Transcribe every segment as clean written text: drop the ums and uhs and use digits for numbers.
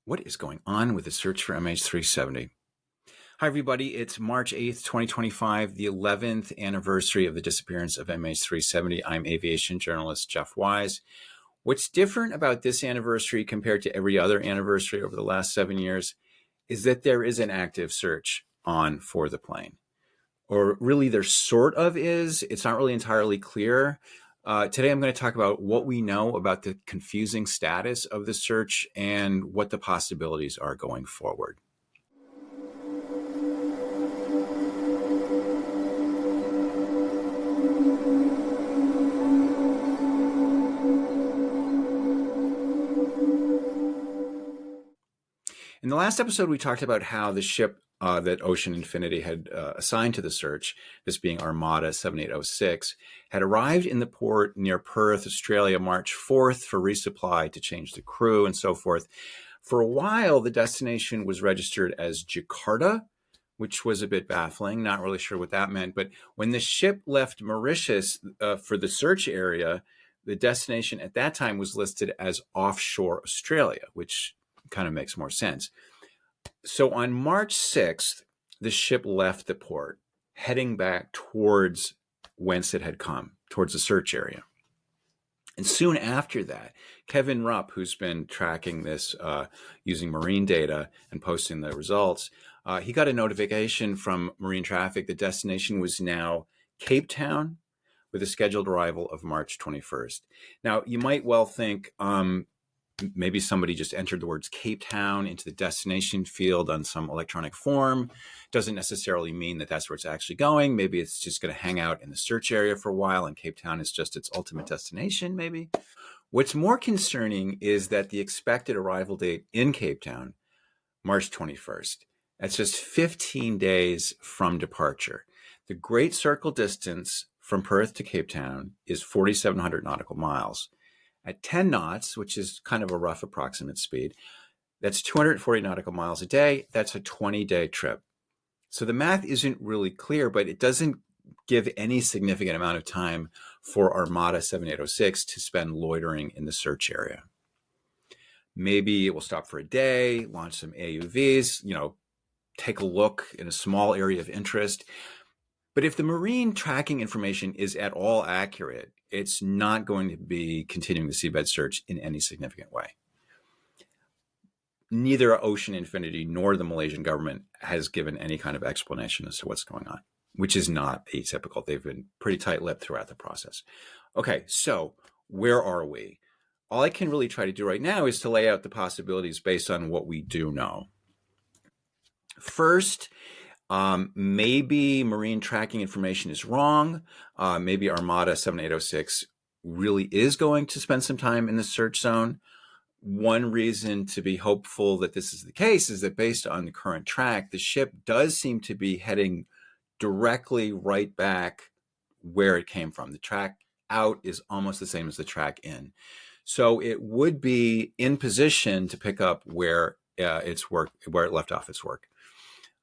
What is going on with the search for MH370? Hi, everybody. It's March 8th, 2025, the 11th anniversary of the disappearance of MH370. I'm aviation journalist Jeff Wise. What's different about this anniversary compared to every other anniversary over the last 7 years is that there is an active search on for the plane. Or really, there sort of is. It's not really entirely clear. Today, I'm going to talk about what we know about the confusing status of the search and what the possibilities are going forward. In the last episode, we talked about how the ship that Ocean Infinity had assigned to the search, this being Armada 7806, had arrived in the port near Perth, Australia, March 4th for resupply to change the crew and so forth. For a while, the destination was registered as Jakarta, which was a bit baffling. Not really sure what that meant. But when the ship left Mauritius for the search area, the destination at that time was listed as offshore Australia, which kind of makes more sense. So on March 6th, the ship left the port, heading back towards whence it had come, towards the search area. And soon after that, Kevin Rupp, who's been tracking this using marine data and posting the results, he got a notification from marine traffic. The destination was now Cape Town with a scheduled arrival of March 21st. Now, you might well think, maybe somebody just entered the words Cape Town into the destination field on some electronic form. Doesn't necessarily mean that that's where it's actually going. Maybe it's just going to hang out in the search area for a while and Cape Town is just its ultimate destination, maybe. What's more concerning is that the expected arrival date in Cape Town, March 21st, that's just 15 days from departure. The Great Circle distance from Perth to Cape Town is 4,700 nautical miles. At 10 knots, which is kind of a rough approximate speed, that's 240 nautical miles a day. That's a 20-day trip. So the math isn't really clear, but it doesn't give any significant amount of time for Armada 7806 to spend loitering in the search area. Maybe it will stop for a day, launch some AUVs, take a look in a small area of interest. But if the marine tracking information is at all accurate, it's not going to be continuing the seabed search in any significant way. Neither Ocean Infinity nor the Malaysian government has given any kind of explanation as to what's going on, which is not atypical. They've been pretty tight-lipped throughout the process. Okay, so where are we? All I can really try to do right now is to lay out the possibilities based on what we do know. First, maybe marine tracking information is wrong. Maybe Armada 7806 really is going to spend some time in the search zone. One reason to be hopeful that this is the case is that based on the current track, the ship does seem to be heading directly right back where it came from. The track out is almost the same as the track in. So it would be in position to pick up where it left off its work.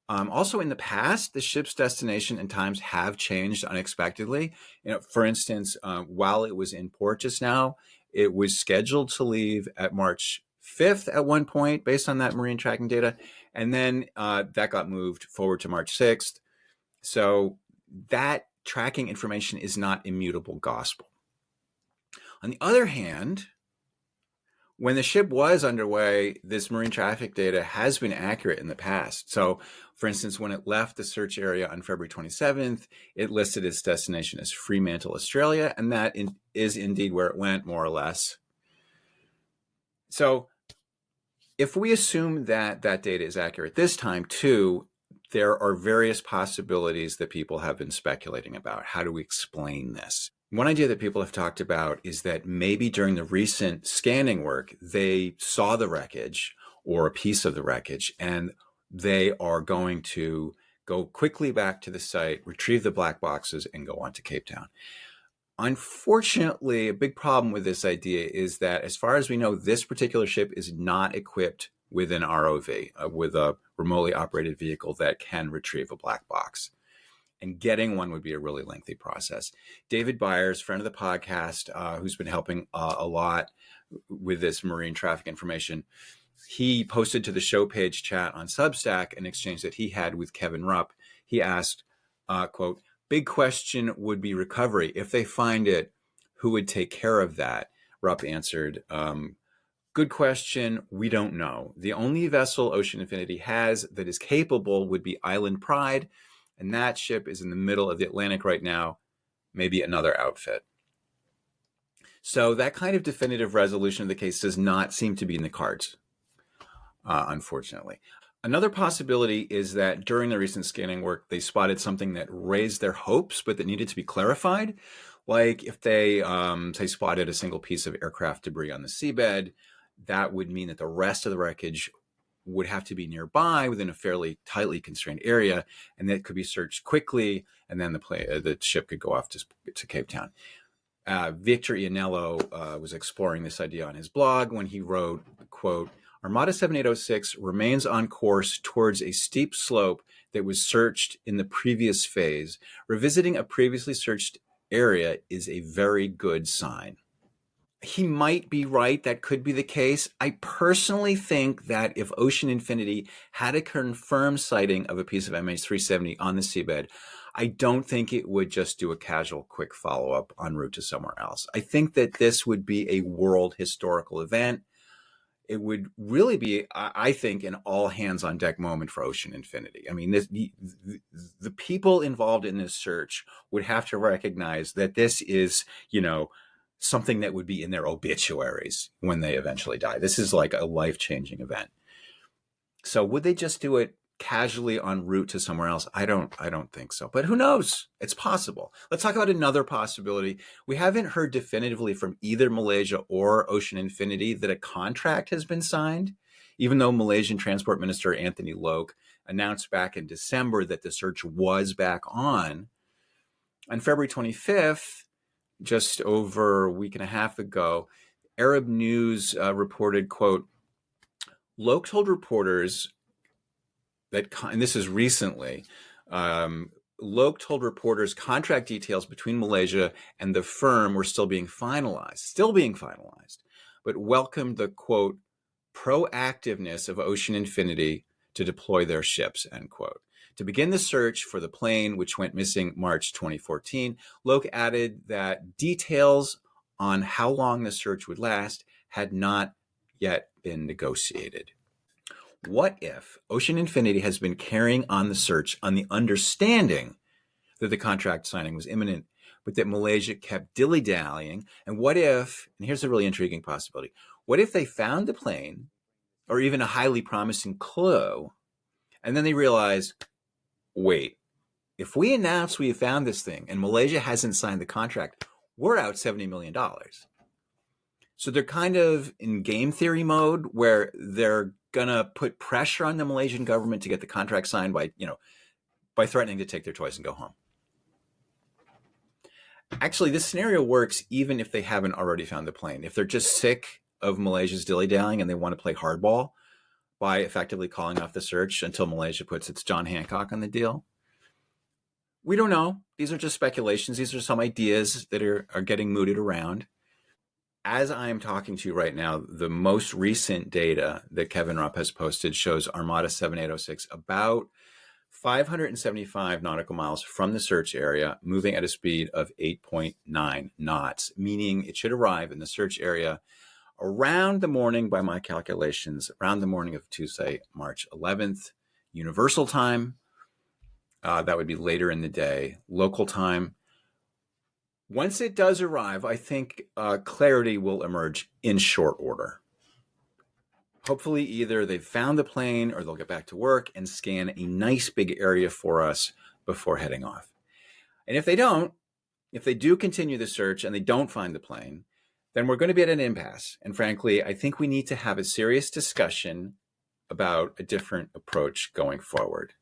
Also, in the past, the ship's destination and times have changed unexpectedly. For instance, while it was in port just now, it was scheduled to leave at March 5th at one point based on that marine tracking data. And then that got moved forward to March 6th. So that tracking information is not immutable gospel. On the other hand, when the ship was underway, this marine traffic data has been accurate in the past. So, for instance, when it left the search area on February 27th, it listed its destination as Fremantle, Australia, and that is indeed where it went, more or less. So, if we assume that that data is accurate this time, too, there are various possibilities that people have been speculating about. How do we explain this? One idea that people have talked about is that maybe during the recent scanning work, they saw the wreckage or a piece of the wreckage, and they are going to go quickly back to the site, retrieve the black boxes, and go on to Cape Town. Unfortunately, a big problem with this idea is that, as far as we know, this particular ship is not equipped with an ROV, with a remotely operated vehicle that can retrieve a black box. And getting one would be a really lengthy process. David Byers, friend of the podcast, who's been helping a lot with this marine traffic information, he posted to the show page chat on Substack an exchange that he had with Kevin Rupp. He asked, quote, "Big question would be recovery. If they find it, who would take care of that?" Rupp answered, "Good question. We don't know. The only vessel Ocean Infinity has that is capable would be Island Pride, and that ship is in the middle of the Atlantic right now, maybe another outfit." So that kind of definitive resolution of the case does not seem to be in the cards, unfortunately. Another possibility is that during the recent scanning work, they spotted something that raised their hopes, but that needed to be clarified. Like if they, say, spotted a single piece of aircraft debris on the seabed, that would mean that the rest of the wreckage would have to be nearby within a fairly tightly constrained area, and that could be searched quickly, and then the ship could go off to Cape Town. Victor Ianello was exploring this idea on his blog when he wrote, quote, "Armada 7806 remains on course towards a steep slope that was searched in the previous phase. Revisiting a previously searched area is a very good sign." He might be right. That could be the case. I personally think that if Ocean Infinity had a confirmed sighting of a piece of MH370 on the seabed, I don't think it would just do a casual quick follow-up en route to somewhere else. I think that this would be a world historical event. It would really be, I think, an all hands on deck moment for Ocean Infinity. I mean, the people involved in this search would have to recognize that this is, something that would be in their obituaries when they eventually die. This is like a life-changing event. So would they just do it casually en route to somewhere else? I don't think so. But who knows? It's possible. Let's talk about another possibility. We haven't heard definitively from either Malaysia or Ocean Infinity that a contract has been signed, even though Malaysian Transport Minister Anthony Loke announced back in December that the search was back on. On February 25th, just over a week and a half ago, Arab News reported, quote, "Loke told reporters that," and this is recently, Loke told reporters contract details between Malaysia and the firm were still being finalized, but welcomed the, quote, "proactiveness of Ocean Infinity to deploy their ships," end quote. To begin the search for the plane, which went missing March 2014, Loke added that details on how long the search would last had not yet been negotiated. What if Ocean Infinity has been carrying on the search on the understanding that the contract signing was imminent, but that Malaysia kept dilly-dallying? And what if, and here's a really intriguing possibility, what if they found the plane or even a highly promising clue, and then they realized, wait, if we announce we have found this thing and Malaysia hasn't signed the contract, we're out $70 million. So they're kind of in game theory mode where they're going to put pressure on the Malaysian government to get the contract signed by threatening to take their toys and go home. Actually, this scenario works even if they haven't already found the plane. If they're just sick of Malaysia's dilly-dallying and they want to play hardball by effectively calling off the search until Malaysia puts its John Hancock on the deal. We don't know. These are just speculations. These are some ideas that are getting mooted around. As I am talking to you right now, the most recent data that Kevin Rupp has posted shows Armada 7806 about 575 nautical miles from the search area, moving at a speed of 8.9 knots, meaning it should arrive in the search area around the morning, by my calculations, around the morning of Tuesday, March 11th, Universal Time. That would be later in the day, local time. Once it does arrive, I think clarity will emerge in short order. Hopefully either they've found the plane or they'll get back to work and scan a nice big area for us before heading off. And if they do continue the search and they don't find the plane, then we're going to be at an impasse. And frankly, I think we need to have a serious discussion about a different approach going forward.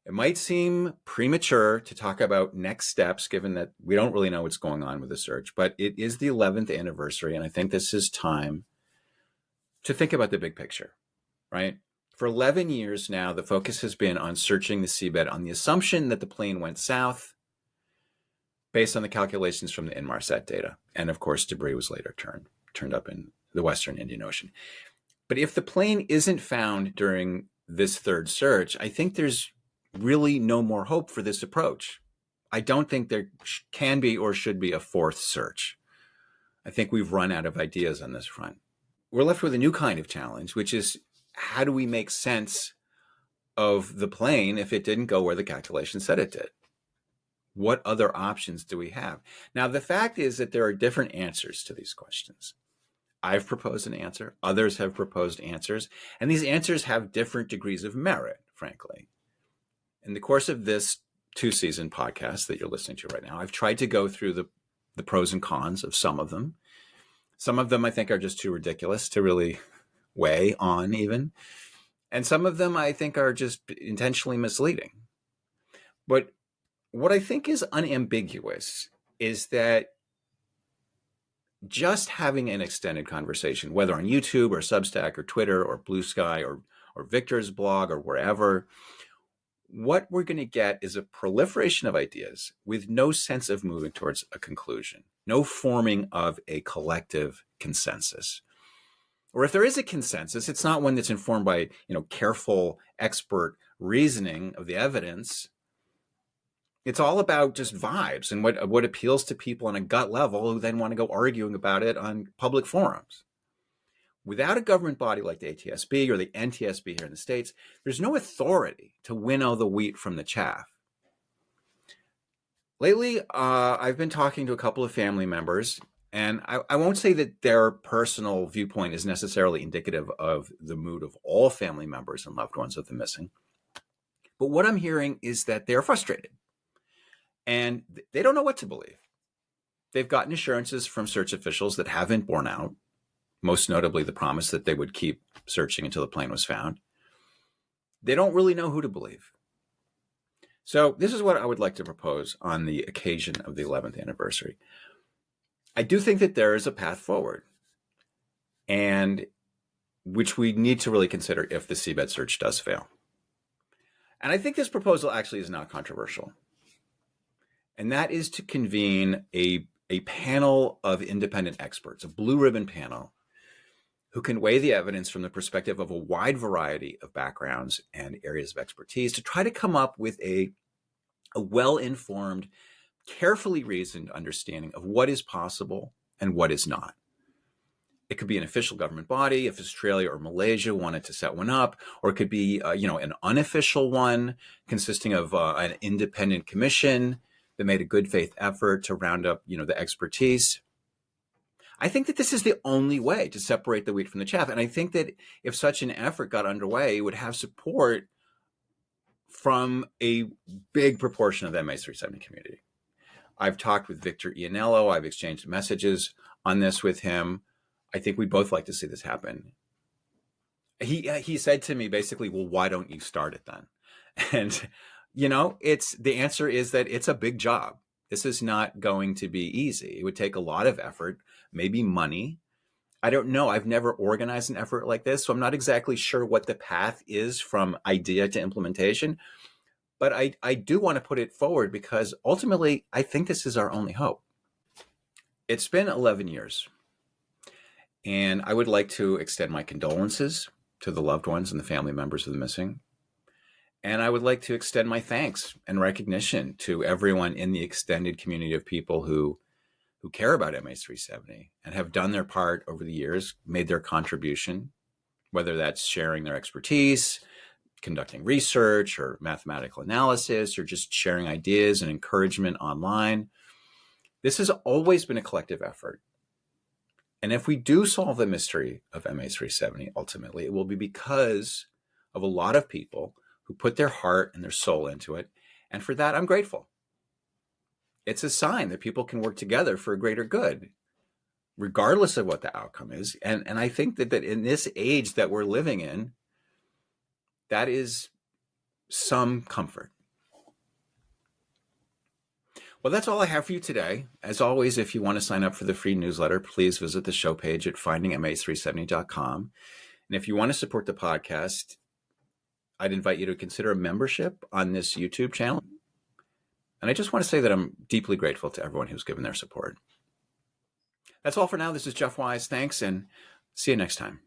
It might seem premature to talk about next steps, given that we don't really know what's going on with the search, but it is the 11th anniversary, and I think this is time to think about the big picture, right? For 11 years now, the focus has been on searching the seabed on the assumption that the plane went south, based on the calculations from the Inmarsat data. And of course, debris was later turned up in the Western Indian Ocean. But if the plane isn't found during this third search, I think there's really no more hope for this approach. I don't think there can be or should be a fourth search. I think we've run out of ideas on this front. We're left with a new kind of challenge, which is how do we make sense of the plane if it didn't go where the calculation said it did? What other options do we have? Now, the fact is that there are different answers to these questions. I've proposed an answer. Others have proposed answers. And these answers have different degrees of merit, frankly. In the course of this 2-season podcast that you're listening to right now, I've tried to go through the pros and cons of some of them. Some of them I think are just too ridiculous to really weigh on even. And some of them I think are just intentionally misleading. But what I think is unambiguous is that just having an extended conversation, whether on YouTube or Substack or Twitter or Blue Sky or Victor's blog or wherever, what we're going to get is a proliferation of ideas with no sense of moving towards a conclusion, no forming of a collective consensus. Or if there is a consensus, it's not one that's informed by, careful expert reasoning of the evidence. It's all about just vibes and what appeals to people on a gut level who then want to go arguing about it on public forums. Without a government body like the ATSB or the NTSB here in the States, there's no authority to winnow the wheat from the chaff. Lately, I've been talking to a couple of family members, and I won't say that their personal viewpoint is necessarily indicative of the mood of all family members and loved ones of the missing. But what I'm hearing is that they're frustrated, and they don't know what to believe. They've gotten assurances from search officials that haven't borne out, most notably the promise that they would keep searching until the plane was found. They don't really know who to believe. So this is what I would like to propose on the occasion of the 11th anniversary. I do think that there is a path forward, and which we need to really consider if the Seabed search does fail. And I think this proposal actually is not controversial. And that is to convene a panel of independent experts, a blue ribbon panel, who can weigh the evidence from the perspective of a wide variety of backgrounds and areas of expertise to try to come up with a well-informed, carefully reasoned understanding of what is possible and what is not. It could be an official government body if Australia or Malaysia wanted to set one up, or it could be an unofficial one consisting of an independent commission that made a good faith effort to round up the expertise. I think that this is the only way to separate the wheat from the chaff. And I think that if such an effort got underway, it would have support from a big proportion of the MH370 community. I've talked with Victor Ianello. I've exchanged messages on this with him. I think we'd both like to see this happen. He said to me basically, well, why don't you start it then? And, the answer is that it's a big job. This is not going to be easy. It would take a lot of effort, maybe money. I don't know. I've never organized an effort like this, so I'm not exactly sure what the path is from idea to implementation. But I do want to put it forward because ultimately, I think this is our only hope. It's been 11 years, and I would like to extend my condolences to the loved ones and the family members of the missing. And I would like to extend my thanks and recognition to everyone in the extended community of people who care about MH370 and have done their part over the years, made their contribution, whether that's sharing their expertise, conducting research or mathematical analysis, or just sharing ideas and encouragement online. This has always been a collective effort. And if we do solve the mystery of MH370, ultimately, it will be because of a lot of people who put their heart and their soul into it. And for that, I'm grateful. It's a sign that people can work together for a greater good, regardless of what the outcome is. And I think that in this age that we're living in, that is some comfort. Well, that's all I have for you today. As always, if you want to sign up for the free newsletter, please visit the show page at findingmh370.com. And if you want to support the podcast, I'd invite you to consider a membership on this YouTube channel. And I just want to say that I'm deeply grateful to everyone who's given their support. That's all for now. This is Jeff Wise. Thanks, and see you next time.